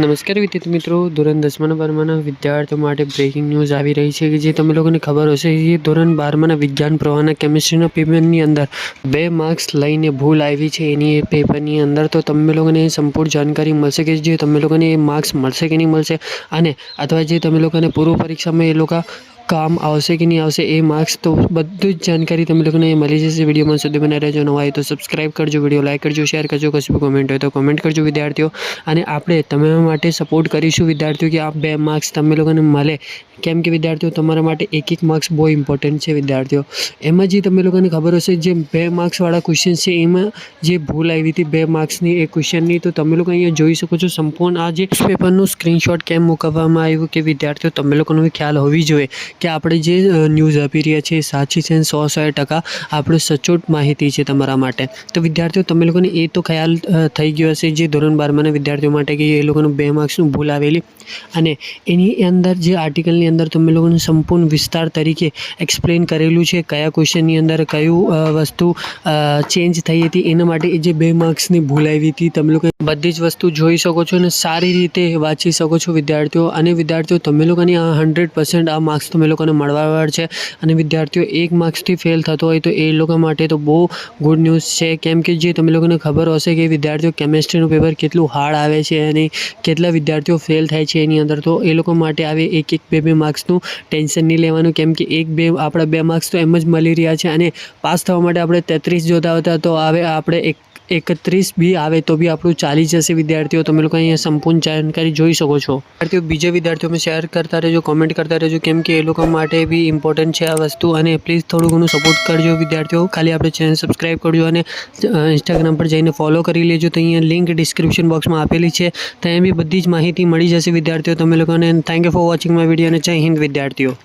નમસ્કાર વિદ્યાર્થી મિત્રો, ધોરણ 10માના 12માના વિદ્યાર્થીઓ માટે બ્રેકિંગ ન્યૂઝ આવી રહી છે કે જે તમે લોકોને ખબર હશે કે ધોરણ 12માના વિજ્ઞાન પ્રવાહના કેમિસ્ટ્રીના પેપરની અંદર 2 માર્ક્સ લઈને ભૂલ આવી છે એની પેપરની અંદર. તો તમે લોકોને સંપૂર્ણ જાણકારી મળશે કે જે તમે લોકોને માર્ક્સ મળશે કે નહીં મળશે, અને અથવા જે તમે લોકોને પૂર્વ પરીક્ષામાં એ લોકો કામ આવશે કે નહીં આવશે એ માર્ક્સ, તો બધું જ જાણકારી તમે લોકોને મળી જશે. વિડીયોમાં સુધી બના રહેજો. નવા હોય તો સબસ્ક્રાઈબ કરજો, વિડીયો લાઈક કરજો, શેર કરજો, કશું કોમેન્ટ હોય તો કોમેન્ટ કરજો વિદ્યાર્થીઓ. અને આપણે તમારા માટે સપોર્ટ કરીશું વિદ્યાર્થીઓ કે આ 2 માર્ક્સ તમે લોકોને મળે, કેમ કે વિદ્યાર્થીઓ તમારા માટે એક માર્ક્સ બહુ ઇમ્પોર્ટન્ટ છે વિદ્યાર્થીઓ. એમાં જે તમે લોકોને ખબર હશે જે 2 માર્ક્સવાળા ક્વેશ્ચન છે એમાં જે ભૂલ આવી હતી 2 માર્ક્સની એ ક્વેશ્ચનની, તો તમે લોકો અહીંયા જોઈ શકો છો સંપૂર્ણ આ જે પેપરનું સ્ક્રીનશોટ કેમ મૂકવામાં આવ્યું કે વિદ્યાર્થીઓ તમે લોકોનો ખ્યાલ હોવી જોઈએ કે આપણે જે ન્યૂઝ આપી રહ્યા છીએ સાચી છે, 100% આપણે સચોટ માહિતી છે તમારા માટે. તો વિદ્યાર્થીઓ તમે લોકોને એ તો ખ્યાલ થઈ ગયો હશે જે ધોરણ 12માના વિદ્યાર્થીઓ માટે કે એ લોકોનું 2 માર્ક્સનું ભૂલ આવેલી, અને એની અંદર જે આર્ટિકલની અંદર તમે લોકોને સંપૂર્ણ વિસ્તાર તરીકે એક્સપ્લેન કરેલું છે કયા ક્વેશ્ચનની અંદર કયું વસ્તુ ચેન્જ થઈ હતી. એના માટે એ જે 2 માર્ક્સની ભૂલ આવી હતી તમે લોકો બધી જ વસ્તુ જોઈ શકો છો અને સારી રીતે વાંચી શકો છો વિદ્યાર્થીઓ. અને વિદ્યાર્થીઓ તમે લોકોની આ 100% આ માર્ક્સ તમે લોકોને મળવાવાળ છે. અને વિદ્યાર્થીઓ 1 માર્ક્સથી ફેલ થતો હોય તો એ લોકો માટે તો બહુ ગુડ ન્યૂઝ છે, કેમ કે જે તમે લોકોને ખબર હશે કે વિદ્યાર્થીઓ કેમેસ્ટ્રીનું પેપર કેટલું હાર્ડ આવે છે અને કેટલા વિદ્યાર્થીઓ ફેલ થાય છે એની અંદર. તો એ લોકો માટે આવે 1-2 માર્ક્સનું ટેન્શન નહીં લેવાનું, કેમ કે 1-2 આપણા 2 માર્ક્સ તો એમ જ મળી રહ્યા છે. અને પાસ થવા માટે આપણે 33 જોતા હતા, તો હવે આપણે 31 બી આવે તો બી આપણું ચાલી જશે વિદ્યાર્થીઓ. તમે લોકો અહીંયા સંપૂર્ણ જાણકારી જોઈ શકો છો વિદ્યાર્થીઓ. બીજા વિદ્યાર્થીઓમાં શેર કરતા રહેજો, કોમેન્ટ કરતા રહેજો, કેમ કે એ લોકો માટે બી ઇમ્પોર્ટન્ટ છે આ વસ્તુ. અને પ્લીઝ થોડું ઘણું સપોર્ટ કરજો વિદ્યાર્થીઓ. ખાલી આપણે ચેનલ સબસ્ક્રાઈબ કરજો અને ઇન્સ્ટાગ્રામ પર જઈને ફોલો કરી લેજો. તો અહીંયા લિંક ડિસ્ક્રિપ્શન બોક્સમાં આપેલી છે, ત્યાં બી બધી જ માહિતી મળી જશે વિદ્યાર્થીઓ તમે લોકોને. Thank you for watching my video અને જય હિન્દ વિદ્યાર્થીઓ.